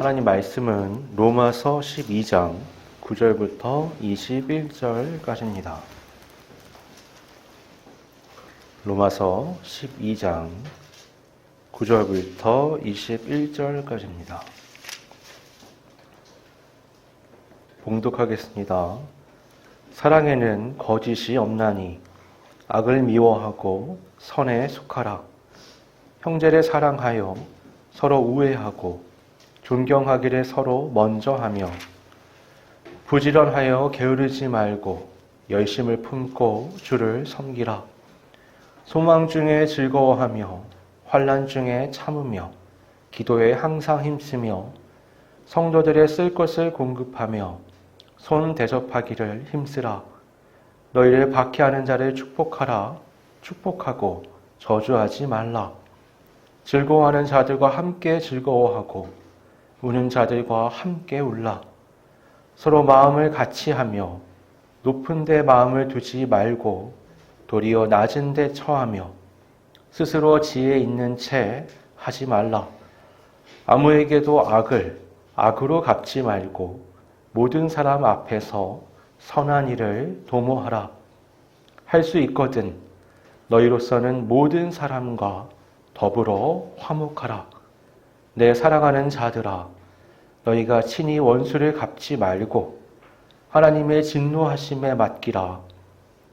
하나님 말씀은 로마서 12장 9절부터 21절까지입니다. 로마서 12장 9절부터 21절까지입니다. 봉독하겠습니다. 사랑에는 거짓이 없나니 악을 미워하고 선에 속하라. 형제를 사랑하여 서로 우애하고 존경하기를 서로 먼저 하며 부지런하여 게으르지 말고 열심을 품고 주를 섬기라. 소망 중에 즐거워하며 환난 중에 참으며 기도에 항상 힘쓰며 성도들의 쓸 것을 공급하며 손 대접하기를 힘쓰라. 너희를 박해하는 자를 축복하라. 축복하고 저주하지 말라. 즐거워하는 자들과 함께 즐거워하고 우는 자들과 함께 울라. 서로 마음을 같이 하며 높은 데 마음을 두지 말고 도리어 낮은 데 처하며 스스로 지혜 있는 채 하지 말라. 아무에게도 악을 악으로 갚지 말고 모든 사람 앞에서 선한 일을 도모하라. 할 수 있거든 너희로서는 모든 사람과 더불어 화목하라. 내 사랑하는 자들아, 너희가 친히 원수를 갚지 말고 하나님의 진노하심에 맡기라.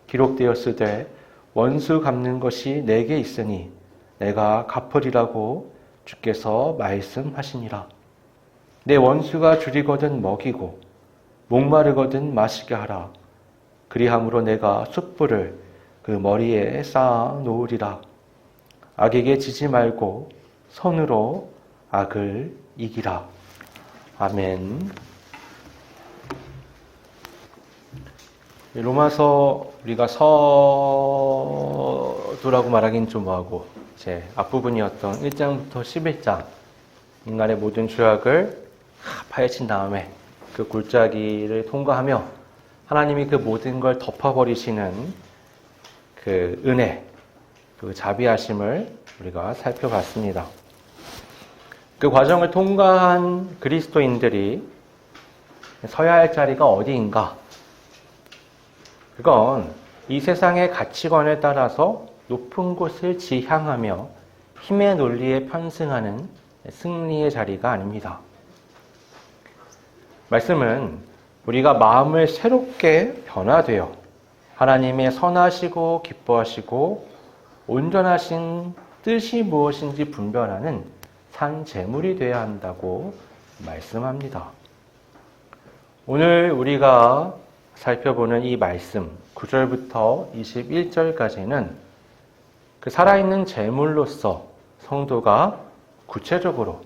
기록되었으되 원수 갚는 것이 내게 있으니 내가 갚으리라고 주께서 말씀하시니라. 내 원수가 줄이거든 먹이고 목마르거든 마시게 하라. 그리함으로 내가 숯불을 그 머리에 쌓아 놓으리라. 악에게 지지 말고 선으로 악을 이기라. 아멘. 로마서 우리가 서두라고 말하긴 좀 뭐하고 이제 앞부분이었던 1장부터 11장 인간의 모든 죄악을 파헤친 다음에 그 골짜기를 통과하며 하나님이 그 모든 걸 덮어버리시는 그 은혜, 그 자비하심을 우리가 살펴봤습니다. 그 과정을 통과한 그리스도인들이 서야 할 자리가 어디인가? 그건 이 세상의 가치관에 따라서 높은 곳을 지향하며 힘의 논리에 편승하는 승리의 자리가 아닙니다. 말씀은 우리가 마음을 새롭게 변화되어 하나님의 선하시고 기뻐하시고 온전하신 뜻이 무엇인지 분별하는 산 제물이 되어야 한다고 말씀합니다. 오늘 우리가 살펴보는 이 말씀 9절부터 21절까지는 그 살아있는 제물로서 성도가 구체적으로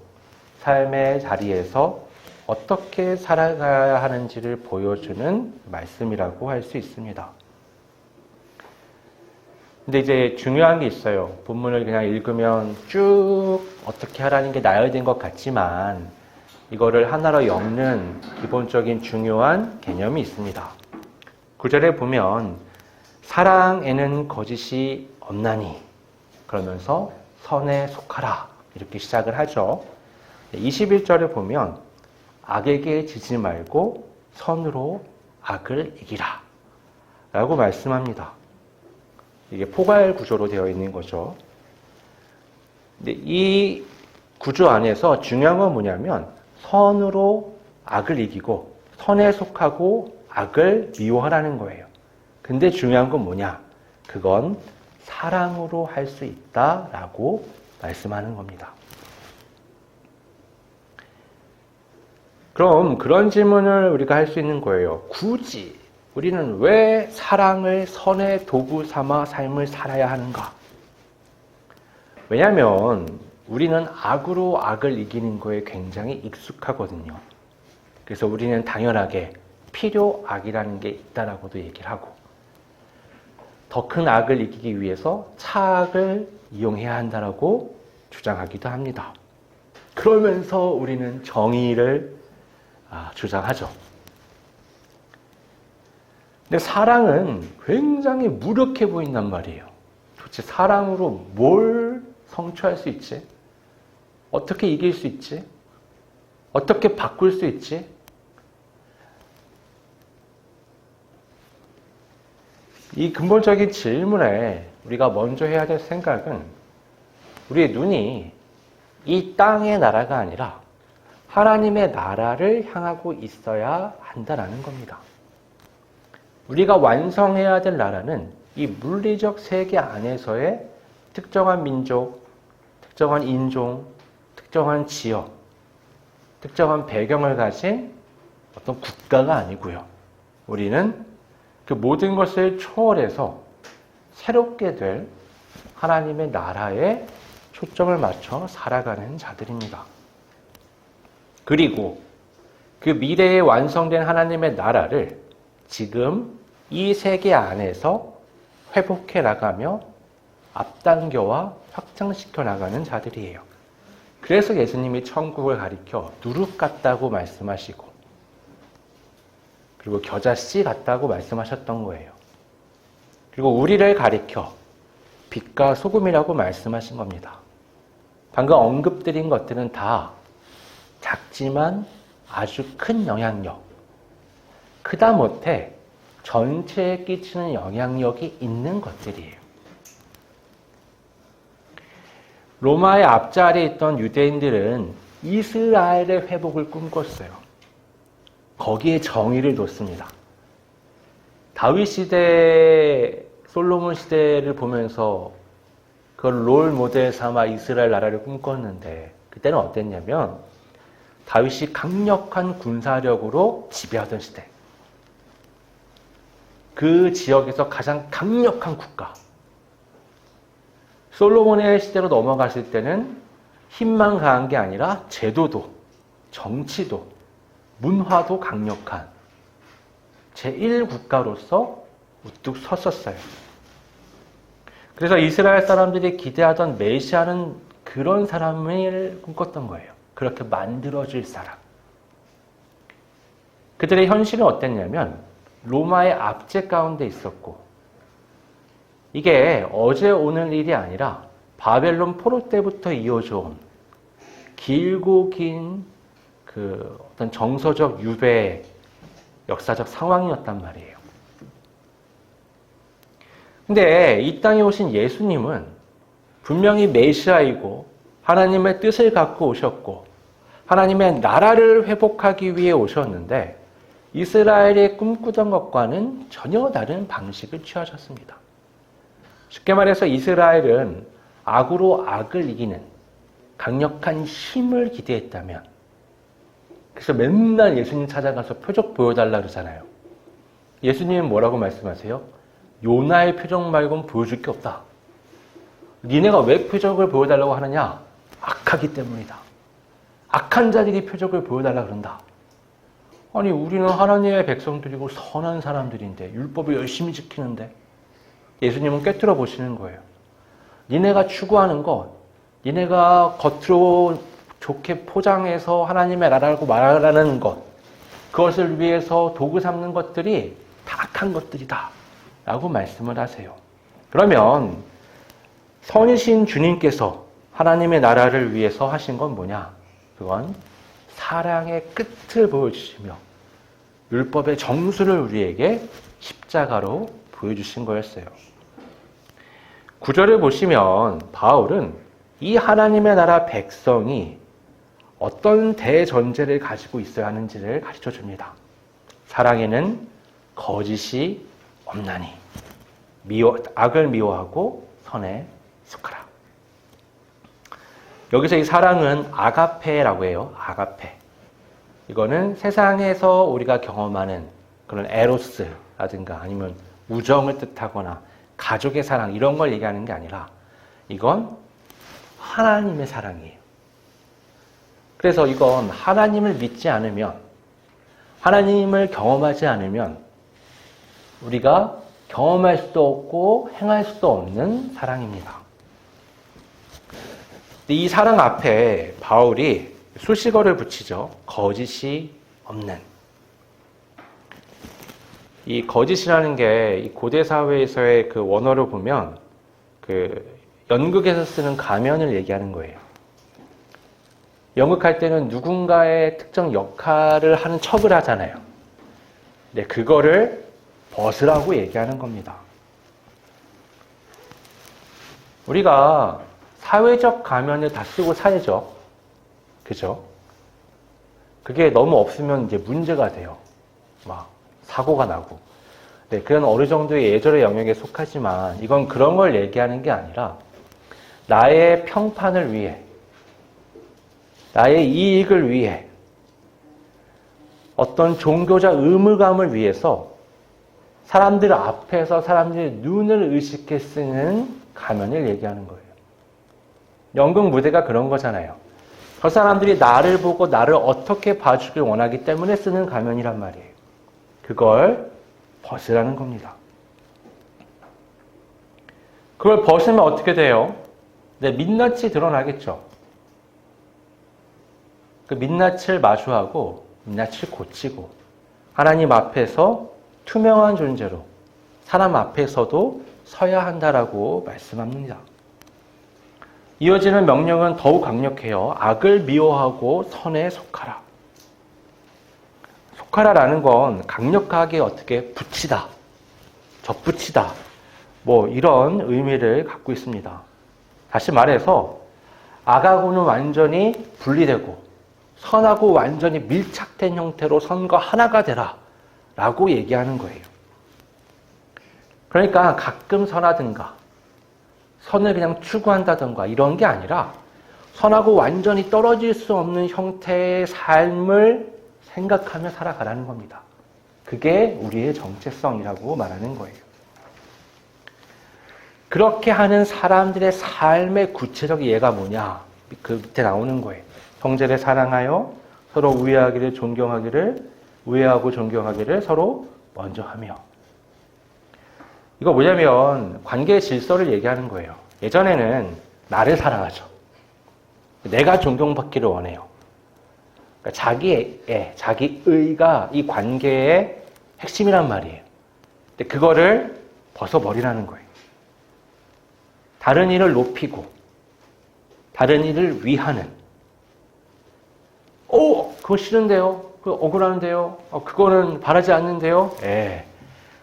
삶의 자리에서 어떻게 살아가야 하는지를 보여주는 말씀이라고 할 수 있습니다. 근데 이제 중요한 게 있어요. 본문을 그냥 읽으면 쭉 어떻게 하라는 게 나열된 것 같지만 이거를 하나로 엮는 기본적인 중요한 개념이 있습니다. 9절에 보면 사랑에는 거짓이 없나니 그러면서 선에 속하라 이렇게 시작을 하죠. 21절에 보면 악에게 지지 말고 선으로 악을 이기라 라고 말씀합니다. 이게 포괄 구조로 되어 있는 거죠. 근데 이 구조 안에서 중요한 건 뭐냐면 선으로 악을 이기고 선에 속하고 악을 미워하라는 거예요. 근데 중요한 건 뭐냐? 그건 사랑으로 할 수 있다라고 말씀하는 겁니다. 그럼 그런 질문을 우리가 할 수 있는 거예요. 굳이 우리는 왜 사랑을 선의 도구 삼아 삶을 살아야 하는가? 왜냐하면 우리는 악으로 악을 이기는 거에 굉장히 익숙하거든요. 그래서 우리는 당연하게 필요악이라는 게 있다라고도 얘기를 하고 더 큰 악을 이기기 위해서 차악을 이용해야 한다라고 주장하기도 합니다. 그러면서 우리는 정의를 주장하죠. 근데 사랑은 굉장히 무력해 보인단 말이에요. 도대체 사랑으로 뭘 성취할 수 있지? 어떻게 이길 수 있지? 어떻게 바꿀 수 있지? 이 근본적인 질문에 우리가 먼저 해야 될 생각은 우리의 눈이 이 땅의 나라가 아니라 하나님의 나라를 향하고 있어야 한다는 겁니다. 우리가 완성해야 될 나라는 이 물리적 세계 안에서의 특정한 민족, 특정한 인종, 특정한 지역, 특정한 배경을 가진 어떤 국가가 아니고요. 우리는 그 모든 것을 초월해서 새롭게 될 하나님의 나라에 초점을 맞춰 살아가는 자들입니다. 그리고 그 미래에 완성된 하나님의 나라를 지금 이 세계 안에서 회복해 나가며 앞당겨와 확장시켜 나가는 자들이에요. 그래서 예수님이 천국을 가리켜 누룩 같다고 말씀하시고 그리고 겨자씨 같다고 말씀하셨던 거예요. 그리고 우리를 가리켜 빛과 소금이라고 말씀하신 겁니다. 방금 언급드린 것들은 다 작지만 아주 큰 영향력, 크다 못해 전체에 끼치는 영향력이 있는 것들이에요. 로마의 앞자리에 있던 유대인들은 이스라엘의 회복을 꿈꿨어요. 거기에 정의를 뒀습니다. 다윗 시대, 솔로몬 시대를 보면서 그걸 롤 모델 삼아 이스라엘 나라를 꿈꿨는데 그때는 어땠냐면 다윗이 강력한 군사력으로 지배하던 시대. 그 지역에서 가장 강력한 국가. 솔로몬의 시대로 넘어갔을 때는 힘만 강한 게 아니라 제도도, 정치도, 문화도 강력한 제1국가로서 우뚝 섰었어요. 그래서 이스라엘 사람들이 기대하던 메시아는 그런 사람을 꿈꿨던 거예요. 그렇게 만들어줄 사람. 그들의 현실은 어땠냐면 로마의 압제 가운데 있었고 이게 어제 오늘 일이 아니라 바벨론 포로 때부터 이어져 온 길고 긴 그 어떤 정서적 유배 역사적 상황이었단 말이에요. 근데 이 땅에 오신 예수님은 분명히 메시아이고 하나님의 뜻을 갖고 오셨고 하나님의 나라를 회복하기 위해 오셨는데 이스라엘이 꿈꾸던 것과는 전혀 다른 방식을 취하셨습니다. 쉽게 말해서 이스라엘은 악으로 악을 이기는 강력한 힘을 기대했다면 그래서 맨날 예수님 찾아가서 표적 보여달라 그러잖아요. 예수님은 뭐라고 말씀하세요? 요나의 표적 말고는 보여줄 게 없다. 니네가 왜 표적을 보여달라고 하느냐? 악하기 때문이다. 악한 자들이 표적을 보여달라 그런다. 아니 우리는 하나님의 백성들이고 선한 사람들인데 율법을 열심히 지키는데 예수님은 꿰뚫어 보시는 거예요. 니네가 추구하는 것, 니네가 겉으로 좋게 포장해서 하나님의 나라라고 말하는 것, 그것을 위해서 도구 삼는 것들이 다 악한 것들이다 라고 말씀을 하세요. 그러면 선이신 주님께서 하나님의 나라를 위해서 하신 건 뭐냐? 그건 사랑의 끝을 보여주시며 율법의 정수를 우리에게 십자가로 보여주신 거였어요. 9절을 보시면 바울은 이 하나님의 나라 백성이 어떤 대전제를 가지고 있어야 하는지를 가르쳐 줍니다. 사랑에는 거짓이 없나니 악을 미워하고 선에 속하라. 여기서 이 사랑은 아가페라고 해요. 아가페. 이거는 세상에서 우리가 경험하는 그런 에로스라든가 아니면 우정을 뜻하거나 가족의 사랑 이런 걸 얘기하는 게 아니라 이건 하나님의 사랑이에요. 그래서 이건 하나님을 믿지 않으면 하나님을 경험하지 않으면 우리가 경험할 수도 없고 행할 수도 없는 사랑입니다. 이 사랑 앞에 바울이 수식어를 붙이죠. 거짓이 없는. 이 거짓이라는 게 이 고대 사회에서의 그 원어를 보면 그 연극에서 쓰는 가면을 얘기하는 거예요. 연극할 때는 누군가의 특정 역할을 하는 척을 하잖아요. 네, 그거를 벗으라고 얘기하는 겁니다. 우리가 사회적 가면을 다 쓰고 살죠. 그죠? 그게 너무 없으면 이제 문제가 돼요. 막 사고가 나고. 네, 그건 어느 정도의 예절의 영역에 속하지만 이건 그런 걸 얘기하는 게 아니라 나의 평판을 위해, 나의 이익을 위해, 어떤 종교적 의무감을 위해서 사람들 앞에서 사람들의 눈을 의식해 쓰는 가면을 얘기하는 거예요. 연극 무대가 그런 거잖아요. 저 사람들이 나를 보고 나를 어떻게 봐주길 원하기 때문에 쓰는 가면이란 말이에요. 그걸 벗으라는 겁니다. 그걸 벗으면 어떻게 돼요? 네, 민낯이 드러나겠죠. 그 민낯을 마주하고 민낯을 고치고 하나님 앞에서 투명한 존재로 사람 앞에서도 서야 한다라고 말씀합니다. 이어지는 명령은 더욱 강력해요. 악을 미워하고 선에 속하라. 속하라라는 건 강력하게 어떻게 붙이다, 접붙이다, 뭐 이런 의미를 갖고 있습니다. 다시 말해서 악하고는 완전히 분리되고 선하고 완전히 밀착된 형태로 선과 하나가 되라 라고 얘기하는 거예요. 그러니까 가끔 선하든가 선을 그냥 추구한다든가 이런 게 아니라 선하고 완전히 떨어질 수 없는 형태의 삶을 생각하며 살아가라는 겁니다. 그게 우리의 정체성이라고 말하는 거예요. 그렇게 하는 사람들의 삶의 구체적 예가 뭐냐? 그 밑에 나오는 거예요. 형제를 사랑하여 서로 우애하고 존경하기를 서로 먼저 하며. 이거 뭐냐면 관계의 질서를 얘기하는 거예요. 예전에는 나를 사랑하죠. 내가 존경받기를 원해요. 그러니까 자기의가 이 관계의 핵심이란 말이에요. 근데 그거를 벗어버리라는 거예요. 다른 이를 높이고 다른 이를 위하는. 그거 싫은데요? 그거 억울한데요? 그거는 바라지 않는데요?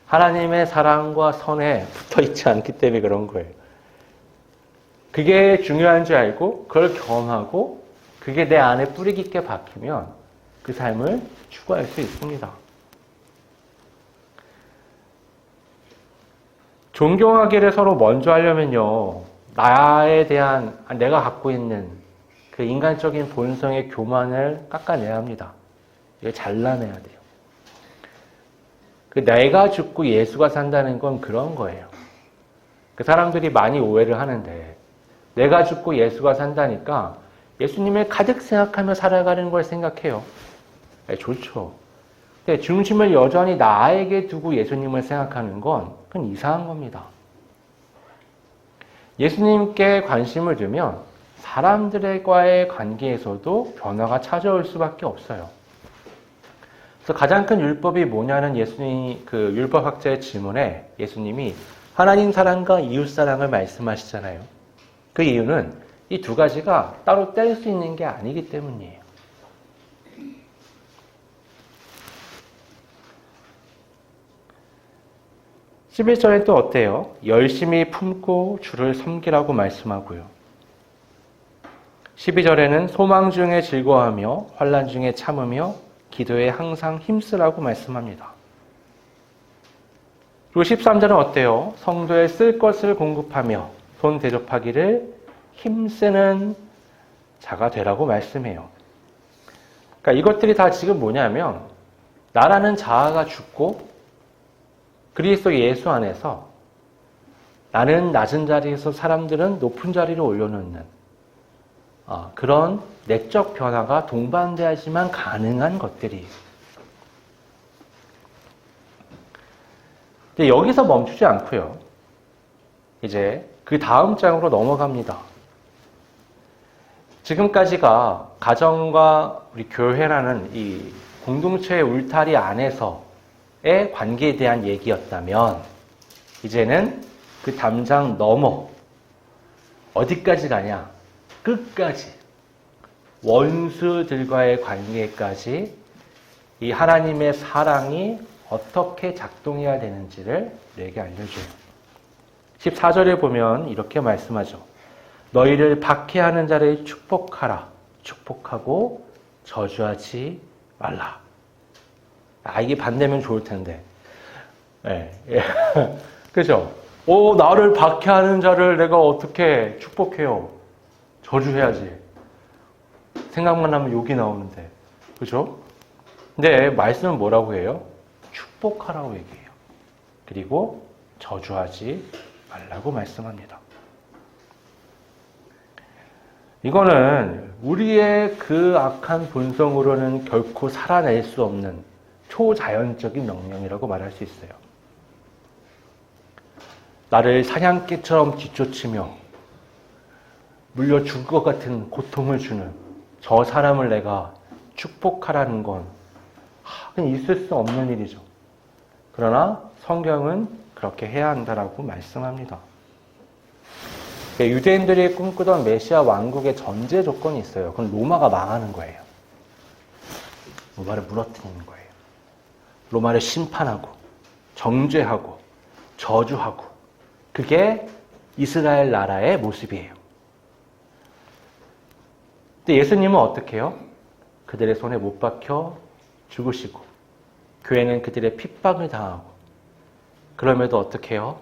하나님의 사랑과 선에 붙어있지 않기 때문에 그런 거예요. 그게 중요한 줄 알고 그걸 경험하고 그게 내 안에 뿌리 깊게 박히면 그 삶을 추구할 수 있습니다. 존경하기를 서로 먼저 하려면요. 나에 대한 내가 갖고 있는 그 인간적인 본성의 교만을 깎아내야 합니다. 이거 잘라내야 돼요. 그 내가 죽고 예수가 산다는 건 그런 거예요. 그 사람들이 많이 오해를 하는데 내가 죽고 예수가 산다니까 예수님을 가득 생각하며 살아가는 걸 생각해요. 좋죠. 근데 중심을 여전히 나에게 두고 예수님을 생각하는 건 그건 이상한 겁니다. 예수님께 관심을 두면 사람들과의 관계에서도 변화가 찾아올 수밖에 없어요. 그래서 가장 큰 율법이 뭐냐는 그 율법학자의 질문에 예수님이 하나님 사랑과 이웃 사랑을 말씀하시잖아요. 그 이유는 이 두 가지가 따로 뗄 수 있는 게 아니기 때문이에요. (11절에) 또 어때요? 열심히 품고 주를 섬기라고 말씀하고요. 12절에는 소망 중에 즐거워하며 환난 중에 참으며 기도에 항상 힘쓰라고 말씀합니다. 그리고 13절은 어때요? 성도에 쓸 것을 공급하며 손 대접하기를 힘쓰는 자가 되라고 말씀해요. 그러니까 이것들이 다 지금 뭐냐면 나라는 자아가 죽고 그리스도 예수 안에서 나는 낮은 자리에서 사람들은 높은 자리로 올려놓는 그런 내적 변화가 동반돼야지만 가능한 것들이에요. 근데 여기서 멈추지 않고요. 이제 그 다음 장으로 넘어갑니다. 지금까지가 가정과 우리 교회라는 이 공동체의 울타리 안에서의 관계에 대한 얘기였다면 이제는 그 담장 넘어 어디까지 가냐? 끝까지 원수들과의 관계까지 이 하나님의 사랑이 어떻게 작동해야 되는지를 우리에게 알려줘요. 14절에 보면 이렇게 말씀하죠. 너희를 박해하는 자를 축복하라. 축복하고 저주하지 말라. 이게 반대면 좋을 텐데. 예. 그죠? 나를 박해하는 자를 내가 어떻게 축복해요? 저주해야지. 생각만 하면 욕이 나오는데. 그죠? 근데 말씀은 뭐라고 해요? 축복하라고 얘기해요. 그리고 저주하지 말라고 말씀합니다. 이거는 우리의 그 악한 본성으로는 결코 살아낼 수 없는 초자연적인 명령이라고 말할 수 있어요. 나를 사냥개처럼 뒤쫓으며 물려 죽을 것 같은 고통을 주는 저 사람을 내가 축복하라는 건 그냥 있을 수 없는 일이죠. 그러나 성경은 그렇게 해야 한다라고 말씀합니다. 유대인들이 꿈꾸던 메시아 왕국의 전제 조건이 있어요. 그건 로마가 망하는 거예요. 로마를 무너뜨리는 거예요. 로마를 심판하고 정죄하고 저주하고 그게 이스라엘 나라의 모습이에요. 근데 예수님은 어떻게 해요? 그들의 손에 못 박혀 죽으시고 교회는 그들의 핍박을 당하고 그럼에도 어떻게 해요?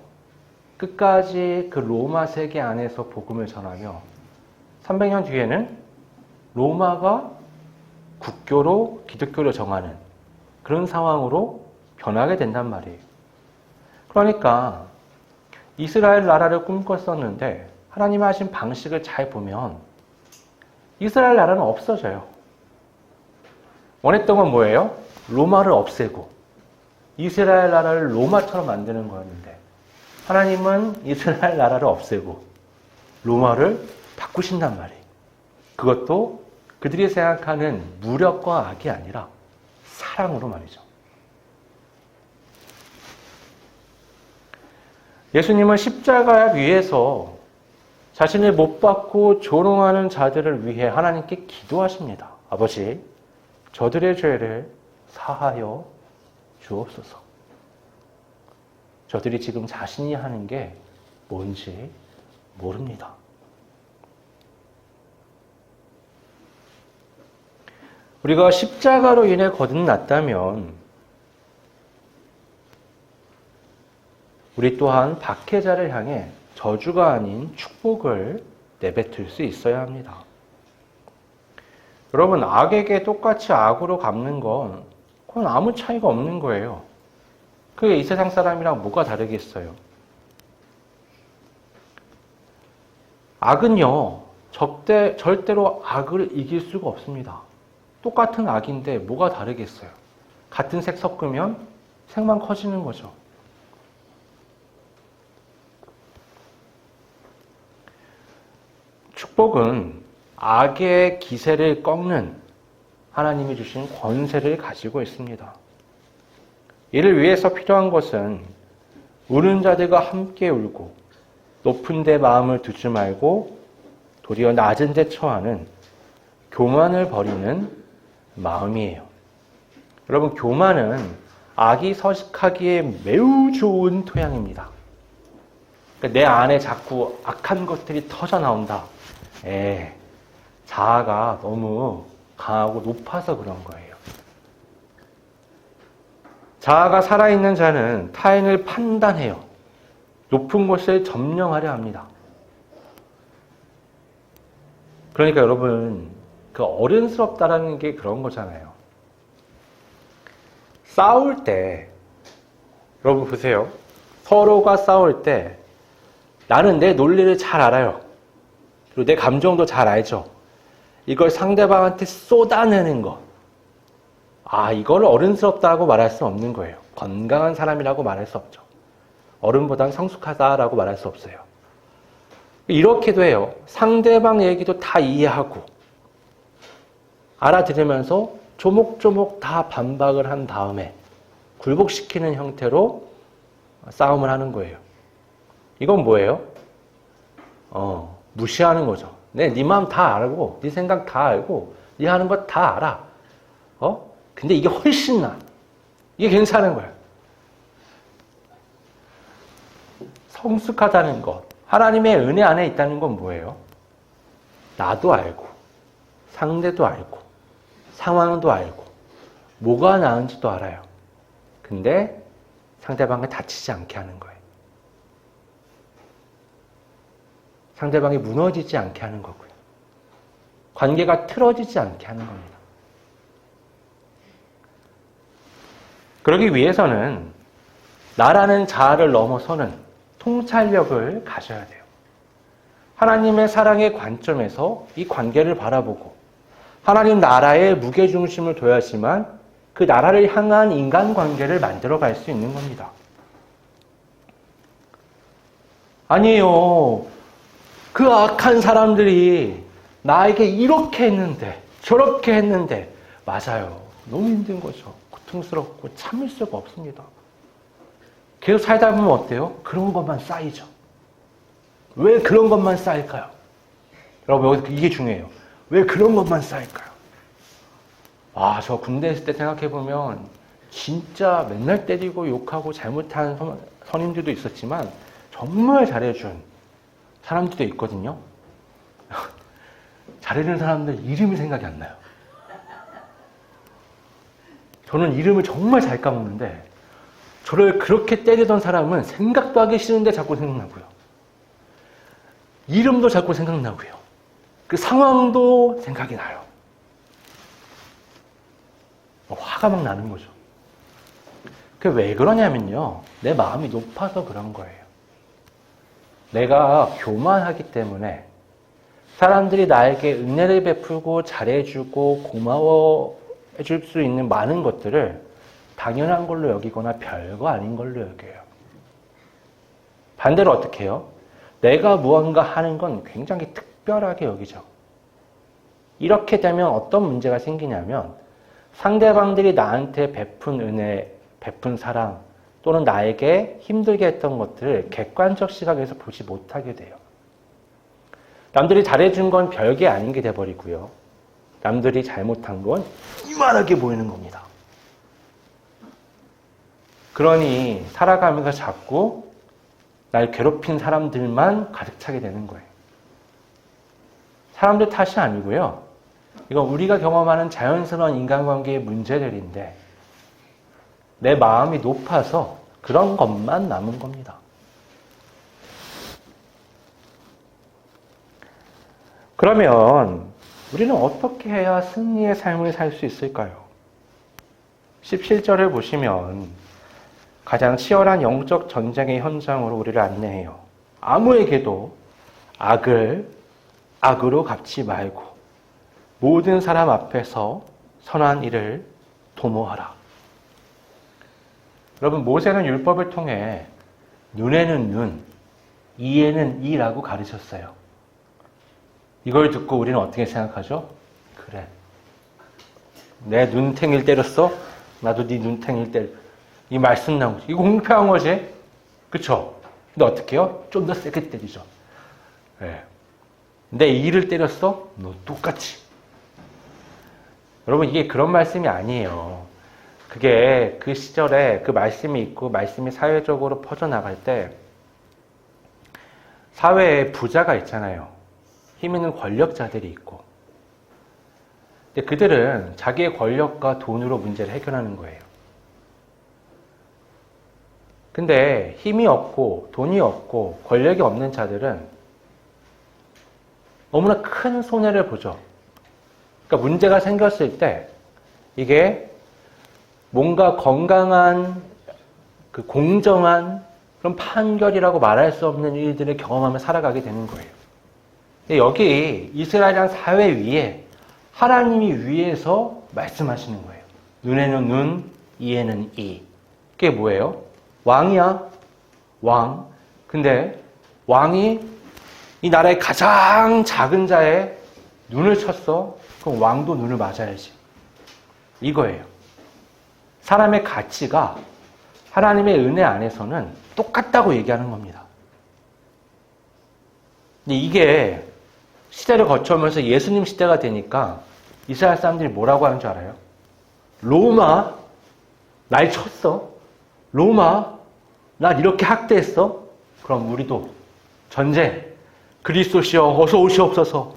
끝까지 그 로마 세계 안에서 복음을 전하며 300년 뒤에는 로마가 국교로 기독교를 정하는 그런 상황으로 변하게 된단 말이에요. 그러니까 이스라엘 나라를 꿈꿨었는데 하나님이 하신 방식을 잘 보면 이스라엘 나라는 없어져요. 원했던 건 뭐예요? 로마를 없애고 이스라엘 나라를 로마처럼 만드는 거였는데 하나님은 이스라엘 나라를 없애고 로마를 바꾸신단 말이에요. 그것도 그들이 생각하는 무력과 악이 아니라 사랑으로 말이죠. 예수님은 십자가 위에서 자신을 못 박고 조롱하는 자들을 위해 하나님께 기도하십니다. 아버지, 저들의 죄를 사하여 주옵소서. 저들이 지금 자신이 하는 게 뭔지 모릅니다. 우리가 십자가로 인해 거듭났다면 우리 또한 박해자를 향해 저주가 아닌 축복을 내뱉을 수 있어야 합니다. 여러분, 악에게 똑같이 악으로 갚는 건 그건 아무 차이가 없는 거예요. 그게 이 세상 사람이랑 뭐가 다르겠어요? 악은요, 절대로 악을 이길 수가 없습니다. 똑같은 악인데 뭐가 다르겠어요? 같은 색 섞으면 색만 커지는 거죠. 축복은 악의 기세를 꺾는 하나님이 주신 권세를 가지고 있습니다. 이를 위해서 필요한 것은 우는 자들과 함께 울고 높은 데 마음을 두지 말고 도리어 낮은 데 처하는 교만을 버리는 마음이에요. 여러분, 교만은 악이 서식하기에 매우 좋은 토양입니다. 그러니까 내 안에 자꾸 악한 것들이 터져 나온다. 자아가 너무 강하고 높아서 그런 거예요. 자아가 살아있는 자는 타인을 판단해요. 높은 곳을 점령하려 합니다. 그러니까 여러분, 그 어른스럽다라는 게 그런 거잖아요. 싸울 때, 여러분 보세요. 서로가 싸울 때 나는 내 논리를 잘 알아요. 그리고 내 감정도 잘 알죠. 이걸 상대방한테 쏟아내는 것. 이걸 어른스럽다고 말할 수 없는 거예요. 건강한 사람이라고 말할 수 없죠. 어른보단 성숙하다라고 말할 수 없어요. 이렇게도 해요. 상대방 얘기도 다 이해하고 알아들으면서 조목조목 다 반박을 한 다음에 굴복시키는 형태로 싸움을 하는 거예요. 이건 뭐예요? 무시하는 거죠. 네 마음 다 알고, 네 생각 다 알고, 네 하는 것 다 알아. 근데 이게 훨씬 나아. 이게 괜찮은 거야. 성숙하다는 것, 하나님의 은혜 안에 있다는 건 뭐예요? 나도 알고, 상대도 알고, 상황도 알고, 뭐가 나은지도 알아요. 근데 상대방을 다치지 않게 하는 거예요. 상대방이 무너지지 않게 하는 거고요. 관계가 틀어지지 않게 하는 겁니다. 그러기 위해서는 나라는 자아를 넘어서는 통찰력을 가져야 돼요. 하나님의 사랑의 관점에서 이 관계를 바라보고 하나님 나라에 무게중심을 둬야지만 그 나라를 향한 인간관계를 만들어갈 수 있는 겁니다. 아니에요. 그 악한 사람들이 나에게 이렇게 했는데 저렇게 했는데 맞아요. 너무 힘든 거죠. 고통스럽고 참을 수가 없습니다. 계속 살다 보면 어때요? 그런 것만 쌓이죠. 왜 그런 것만 쌓일까요? 여러분 여기서 이게 중요해요. 왜 그런 것만 쌓일까요? 저 군대 있을 때 생각해보면 진짜 맨날 때리고 욕하고 잘못한 선임들도 있었지만 정말 잘해준 사람들도 있거든요. 잘해준 사람들 이름이 생각이 안 나요. 저는 이름을 정말 잘 까먹는데 저를 그렇게 때리던 사람은 생각도 하기 싫은데 자꾸 생각나고요. 이름도 자꾸 생각나고요. 그 상황도 생각이 나요. 화가 막 나는 거죠. 그게 왜 그러냐면요. 내 마음이 높아서 그런 거예요. 내가 교만하기 때문에 사람들이 나에게 은혜를 베풀고 잘해주고 고마워해줄 수 있는 많은 것들을 당연한 걸로 여기거나 별거 아닌 걸로 여겨요. 반대로 어떻게 해요? 내가 무언가 하는 건 굉장히 특별하게 여기죠. 이렇게 되면 어떤 문제가 생기냐면 상대방들이 나한테 베푼 은혜, 베푼 사랑 또는 나에게 힘들게 했던 것들을 객관적 시각에서 보지 못하게 돼요. 남들이 잘해준 건 별게 아닌 게 돼버리고요. 남들이 잘못한 건 이만하게 보이는 겁니다. 그러니 살아가면서 자꾸 날 괴롭힌 사람들만 가득 차게 되는 거예요. 사람들 탓이 아니고요. 이건 우리가 경험하는 자연스러운 인간관계의 문제들인데 내 마음이 높아서 그런 것만 남은 겁니다. 그러면 우리는 어떻게 해야 승리의 삶을 살 수 있을까요? 17절을 보시면 가장 치열한 영적 전쟁의 현장으로 우리를 안내해요. 아무에게도 악을 악으로 갚지 말고 모든 사람 앞에서 선한 일을 도모하라. 여러분, 모세는 율법을 통해 눈에는 눈, 이에는 이라고 가르쳤어요. 이걸 듣고 우리는 어떻게 생각하죠? 그래, 내 눈탱이를 때렸어? 나도 네 눈탱이를 때려. 이 말씀 나온 거지. 이거 공평한 거지? 그쵸? 근데 어떻게 해요? 좀 더 세게 때리죠. 네. 내 이를 때렸어? 너 똑같이. 여러분, 이게 그런 말씀이 아니에요. 그게 그 시절에 그 말씀이 있고 말씀이 사회적으로 퍼져나갈 때 사회에 부자가 있잖아요. 힘 있는 권력자들이 있고. 근데 그들은 자기의 권력과 돈으로 문제를 해결하는 거예요. 근데 힘이 없고 돈이 없고 권력이 없는 자들은 너무나 큰 손해를 보죠. 그러니까 문제가 생겼을 때 이게 뭔가 건강한 그 공정한 그런 판결이라고 말할 수 없는 일들을 경험하며 살아가게 되는 거예요. 근데 여기 이스라엘이란 사회 위에 하나님이 위에서 말씀하시는 거예요. 눈에는 눈, 이에는 이. 그게 뭐예요? 왕이야. 왕. 근데 왕이 이 나라의 가장 작은 자의 눈을 쳤어. 그럼 왕도 눈을 맞아야지. 이거예요. 사람의 가치가 하나님의 은혜 안에서는 똑같다고 얘기하는 겁니다. 근데 이게 시대를 거쳐오면서 예수님 시대가 되니까 이스라엘 사람들이 뭐라고 하는 줄 알아요? 로마, 날 쳤어? 로마, 날 이렇게 학대했어? 그럼 우리도 전쟁, 그리스도시여 어서 오시옵소서.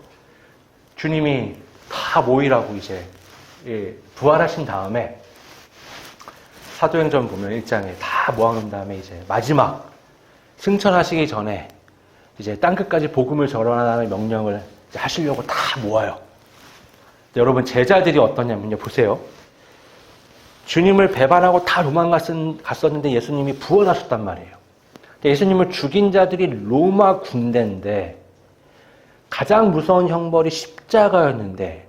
주님이 다 모이라고 이제 부활하신 다음에 사도행전 보면 1장에 다 모아놓은 다음에 이제 마지막 승천하시기 전에 이제 땅끝까지 복음을 전하라는 명령을 이제 하시려고 다 모아요. 여러분 제자들이 어떠냐면요. 보세요. 주님을 배반하고 다 도망갔었는데 예수님이 부활하셨단 말이에요. 예수님을 죽인 자들이 로마 군대인데 가장 무서운 형벌이 십자가였는데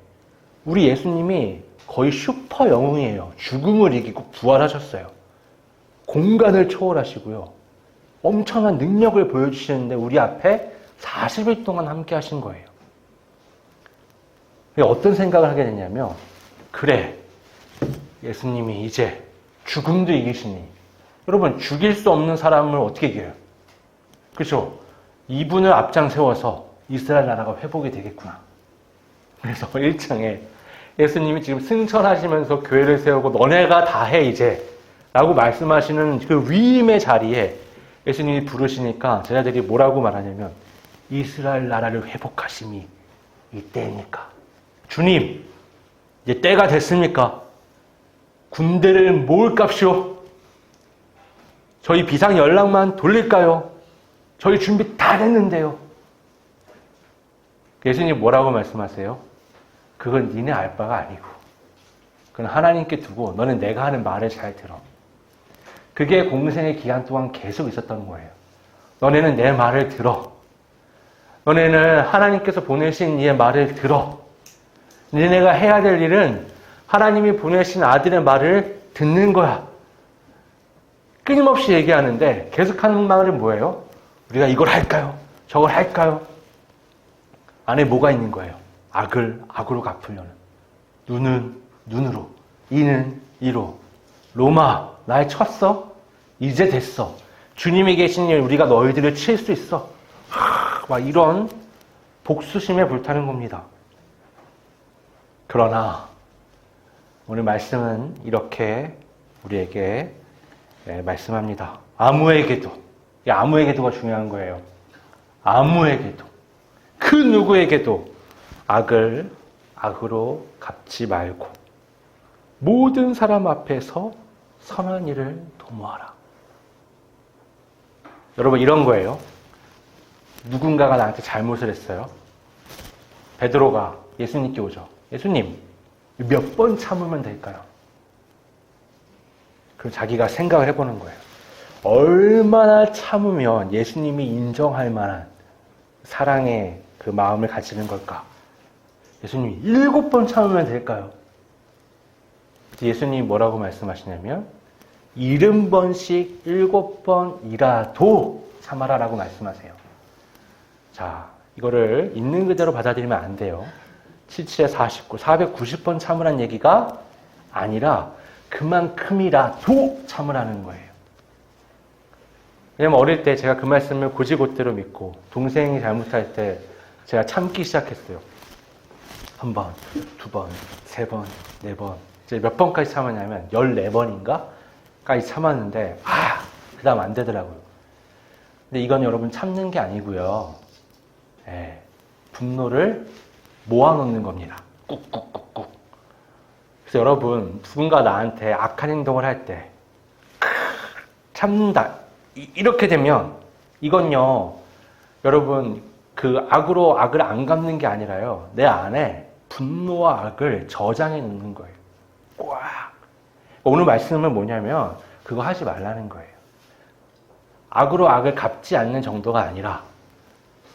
우리 예수님이 거의 슈퍼 영웅이에요. 죽음을 이기고 부활하셨어요. 공간을 초월하시고요. 엄청난 능력을 보여주시는데 우리 앞에 40일 동안 함께 하신 거예요. 어떤 생각을 하게 됐냐면 그래 예수님이 이제 죽음도 이기시니 여러분 죽일 수 없는 사람을 어떻게 이겨요? 그렇죠? 이분을 앞장 세워서 이스라엘 나라가 회복이 되겠구나. 그래서 1장에 예수님이 지금 승천하시면서 교회를 세우고 너네가 다 해 이제 라고 말씀하시는 그 위임의 자리에 예수님이 부르시니까 제자들이 뭐라고 말하냐면 이스라엘 나라를 회복하심이 이때입니까? 주님 이제 때가 됐습니까? 군대를 모을 값이오? 저희 비상 연락만 돌릴까요? 저희 준비 다 됐는데요. 예수님이 뭐라고 말씀하세요? 그건 니네 알 바가 아니고 그건 하나님께 두고 너는 내가 하는 말을 잘 들어. 그게 공생의 기간 동안 계속 있었던 거예요. 너네는 내 말을 들어. 너네는 하나님께서 보내신 이의 말을 들어. 니네가 해야 될 일은 하나님이 보내신 아들의 말을 듣는 거야. 끊임없이 얘기하는데 계속하는 말은 뭐예요? 우리가 이걸 할까요? 저걸 할까요? 안에 뭐가 있는 거예요? 악을 악으로 갚으려는. 눈은 눈으로, 이는 이로. 로마, 날 쳤어? 이제 됐어. 주님이 계시니 우리가 너희들을 칠 수 있어. 막 이런 복수심에 불타는 겁니다. 그러나 오늘 말씀은 이렇게 우리에게 말씀합니다. 아무에게도, 이 아무에게도가 중요한 거예요. 아무에게도, 그 누구에게도 악을 악으로 갚지 말고 모든 사람 앞에서 선한 일을 도모하라. 여러분 이런 거예요. 누군가가 나한테 잘못을 했어요. 베드로가 예수님께 오죠. 예수님, 몇 번 참으면 될까요? 그럼 자기가 생각을 해보는 거예요. 얼마나 참으면 예수님이 인정할 만한 사랑의 그 마음을 가지는 걸까? 예수님이 7번 참으면 될까요? 예수님이 뭐라고 말씀하시냐면 70번씩 7번이라도 참아라라고 말씀하세요. 자, 이거를 있는 그대로 받아들이면 안 돼요. 77에 49, 490번 참으라는 얘기가 아니라 그만큼이라도 참으라는 거예요. 왜냐면 어릴 때 제가 그 말씀을 곧이곧대로 믿고 동생이 잘못할 때 제가 참기 시작했어요. 한 번, 두 번, 세 번, 네 번. 이제 몇 번까지 참았냐면 14번인가까지 참았는데 그 다음 안 되더라고요. 근데 이건 여러분 참는 게 아니고요. 분노를 모아놓는 겁니다. 꾹꾹꾹꾹. 그래서 여러분 누군가 나한테 악한 행동을 할 때 참는다. 이렇게 되면 이건요. 여러분 그 악으로 악을 안 갚는 게 아니라요. 내 안에 분노와 악을 저장해 놓는 거예요. 꽉. 오늘 말씀은 뭐냐면 그거 하지 말라는 거예요. 악으로 악을 갚지 않는 정도가 아니라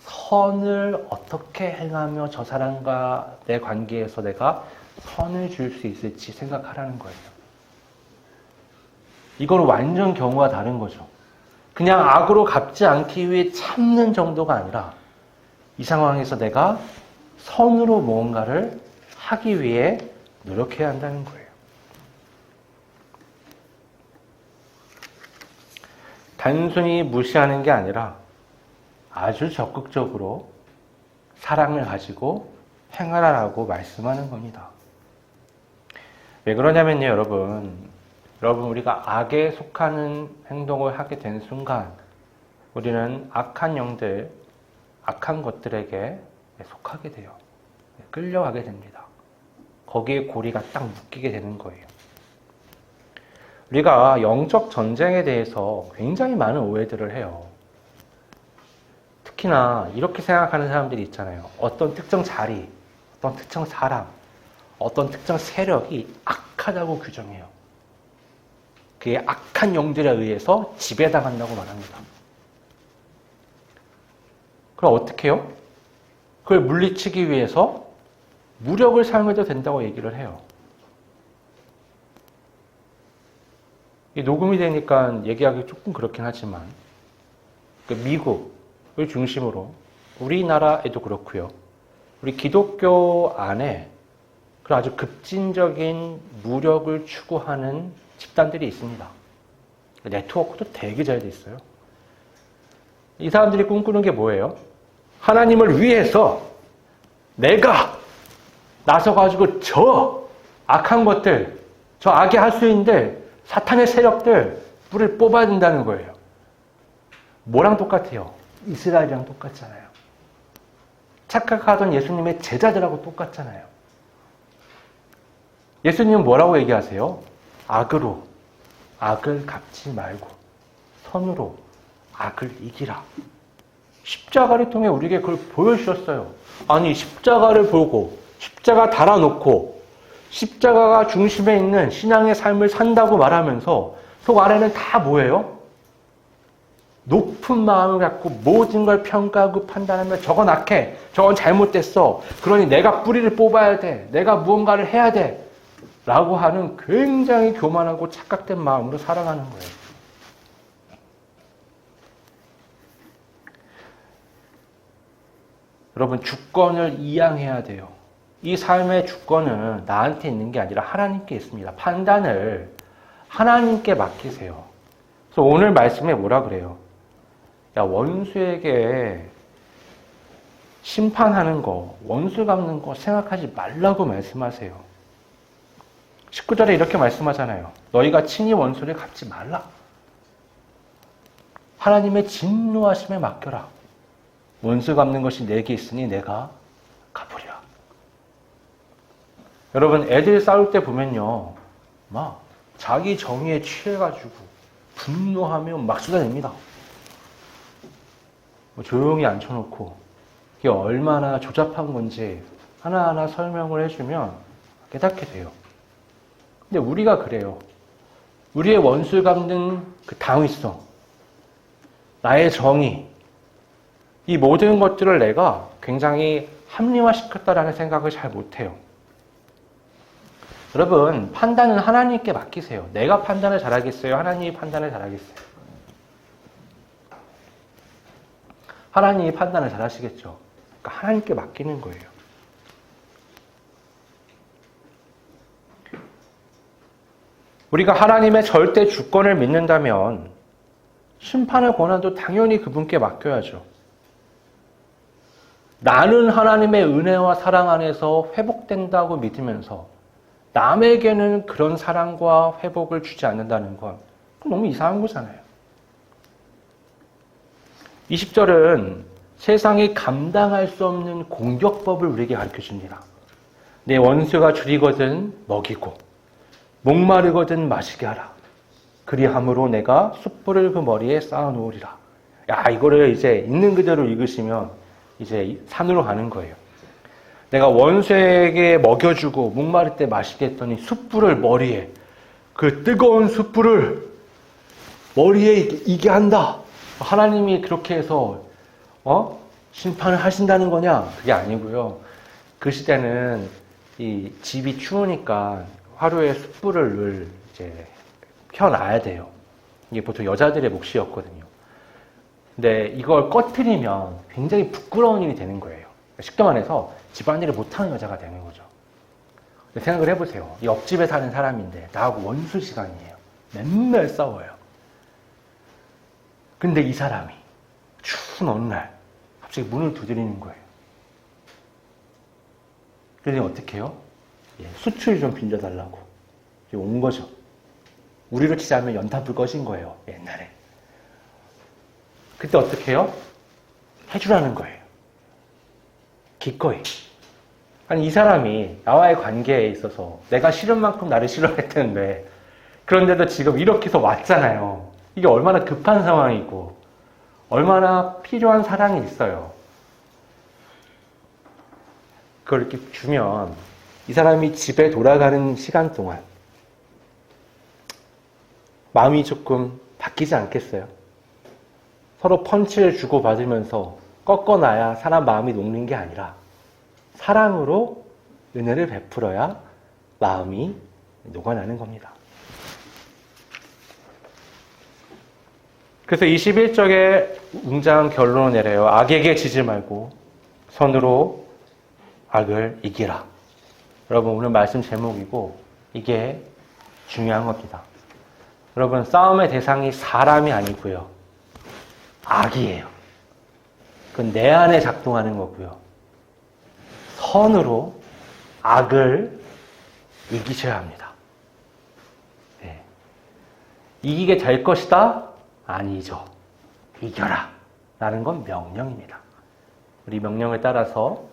선을 어떻게 행하며 저 사람과 내 관계에서 내가 선을 줄 수 있을지 생각하라는 거예요. 이건 완전 경우가 다른 거죠. 그냥 악으로 갚지 않기 위해 참는 정도가 아니라 이 상황에서 내가 선으로 무언가를 하기 위해 노력해야 한다는 거예요. 단순히 무시하는 게 아니라 아주 적극적으로 사랑을 가지고 행하라라고 말씀하는 겁니다. 왜 그러냐면요, 여러분. 우리가 악에 속하는 행동을 하게 된 순간 우리는 악한 영들, 악한 것들에게 속하게 돼요. 끌려가게 됩니다. 거기에 고리가 딱 묶이게 되는 거예요. 우리가 영적 전쟁에 대해서 굉장히 많은 오해들을 해요. 특히나 이렇게 생각하는 사람들이 있잖아요. 어떤 특정 자리, 어떤 특정 사람, 어떤 특정 세력이 악하다고 규정해요. 그게 악한 영들에 의해서 지배당한다고 말합니다. 그럼 어떻게 해요? 그걸 물리치기 위해서 무력을 사용해도 된다고 얘기를 해요. 이 녹음이 되니까 얘기하기 조금 그렇긴 하지만 미국을 중심으로 우리나라에도 그렇고요. 우리 기독교 안에 그런 아주 급진적인 무력을 추구하는 집단들이 있습니다. 네트워크도 되게 잘 돼 있어요. 이 사람들이 꿈꾸는 게 뭐예요? 하나님을 위해서 내가 나서가지고 저 악한 것들, 저 악의 하수인들, 사탄의 세력들 불을 뽑아야 된다는 거예요. 뭐랑 똑같아요? 이스라엘이랑 똑같잖아요. 착각하던 예수님의 제자들하고 똑같잖아요. 예수님은 뭐라고 얘기하세요? 악으로 악을 갚지 말고 선으로 악을 이기라. 십자가를 통해 우리에게 그걸 보여주셨어요. 아니, 십자가를 보고 십자가 달아놓고 십자가가 중심에 있는 신앙의 삶을 산다고 말하면서 속 안에는 다 뭐예요? 높은 마음을 갖고 모든 걸 평가하고 판단하며 저건 악해, 저건 잘못됐어, 그러니 내가 뿌리를 뽑아야 돼, 내가 무언가를 해야 돼 라고 하는 굉장히 교만하고 착각된 마음으로 살아가는 거예요. 여러분, 주권을 이양해야 돼요. 이 삶의 주권은 나한테 있는 게 아니라 하나님께 있습니다. 판단을 하나님께 맡기세요. 그래서 오늘 말씀에 뭐라 그래요? 야, 원수에게 심판하는 거, 원수 갚는 거 생각하지 말라고 말씀하세요. 19절에 이렇게 말씀하잖아요. 너희가 친히 원수를 갚지 말라. 하나님의 진노하심에 맡겨라. 원수 갚는 것이 내게 있으니 내가 갚으리라. 여러분, 애들 싸울 때 보면요, 막 자기 정의에 취해가지고 분노하면 막 쏟아냅니다. 조용히 앉혀놓고 그게 얼마나 조잡한 건지 하나하나 설명을 해주면 깨닫게 돼요. 근데 우리가 그래요. 우리의 원수 갚는 그 당위성, 나의 정의, 이 모든 것들을 내가 굉장히 합리화시켰다라는 생각을 잘 못해요. 여러분, 판단은 하나님께 맡기세요. 내가 판단을 잘하겠어요? 하나님이 판단을 잘하겠어요? 하나님이 판단을 잘하시겠죠. 그러니까 하나님께 맡기는 거예요. 우리가 하나님의 절대 주권을 믿는다면 심판의 권한도 당연히 그분께 맡겨야죠. 나는 하나님의 은혜와 사랑 안에서 회복된다고 믿으면서 남에게는 그런 사랑과 회복을 주지 않는다는 건 너무 이상한 거잖아요. 20절은 세상이 감당할 수 없는 공격법을 우리에게 가르쳐줍니다. 내 원수가 줄이거든 먹이고 목마르거든 마시게 하라. 그리함으로 내가 숯불을 그 머리에 쌓아놓으리라. 야, 이거를 이제 있는 그대로 읽으시면 이제 산으로 가는 거예요. 내가 원수에게 먹여주고 목마를 때 마시게 했더니 숯불을 머리에, 그 뜨거운 숯불을 머리에 이게 한다. 하나님이 그렇게 해서 심판을 하신다는 거냐? 그게 아니고요. 그 시대는 이 집이 추우니까 화로에 숯불을 늘 이제 펴놔야 돼요. 이게 보통 여자들의 몫이었거든요. 근데 이걸 꺼트리면 굉장히 부끄러운 일이 되는 거예요. 쉽게 말해서 집안일을 못하는 여자가 되는 거죠. 생각을 해보세요. 이 옆집에 사는 사람인데 나하고 원수 시간이에요. 맨날 싸워요. 근데 이 사람이 추운 어느 날 갑자기 문을 두드리는 거예요. 그러니 어떻게 해요? 수출 좀 빌려달라고 온 거죠. 우리로 치자면 연탄불 꺼진 거예요, 옛날에. 그때 어떻게 해요? 해주라는 거예요. 기꺼이. 아니, 이 사람이 나와의 관계에 있어서 내가 싫은 만큼 나를 싫어했는데, 그런데도 지금 이렇게 해서 왔잖아요. 이게 얼마나 급한 상황이고, 얼마나 필요한 사랑이 있어요. 그걸 이렇게 주면, 이 사람이 집에 돌아가는 시간 동안, 마음이 조금 바뀌지 않겠어요? 서로 펀치를 주고받으면서 꺾어놔야 사람 마음이 녹는 게 아니라 사랑으로 은혜를 베풀어야 마음이 녹아나는 겁니다. 그래서 21절에 웅장한 결론을 내려요. 악에게 지지 말고 선으로 악을 이기라. 여러분, 오늘 말씀 제목이고 이게 중요한 겁니다. 여러분, 싸움의 대상이 사람이 아니고요. 악이에요. 그건 내 안에 작동하는 거고요. 선으로 악을 이기셔야 합니다. 네. 이기게 될 것이다? 아니죠. 이겨라. 라는 건 명령입니다. 우리 명령을 따라서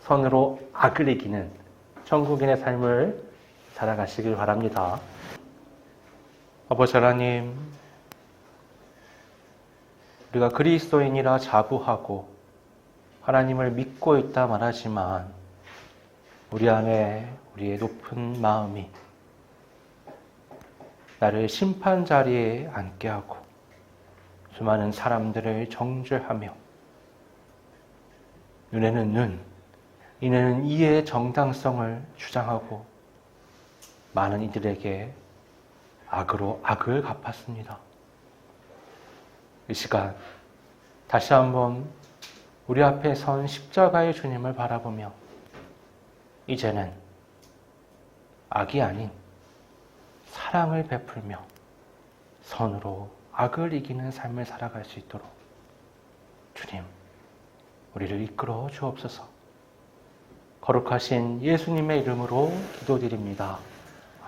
선으로 악을 이기는 천국인의 삶을 살아가시길 바랍니다. 아버지 하나님, 우리가 그리스도인이라 자부하고 하나님을 믿고 있다 말하지만 우리 안에 우리의 높은 마음이 나를 심판 자리에 앉게 하고 수많은 사람들을 정죄하며 눈에는 눈, 이에는 이의 정당성을 주장하고 많은 이들에게 악으로 악을 갚았습니다. 이 시간 다시 한번 우리 앞에 선 십자가의 주님을 바라보며 이제는 악이 아닌 사랑을 베풀며 선으로 악을 이기는 삶을 살아갈 수 있도록 주님, 우리를 이끌어 주옵소서. 거룩하신 예수님의 이름으로 기도드립니다.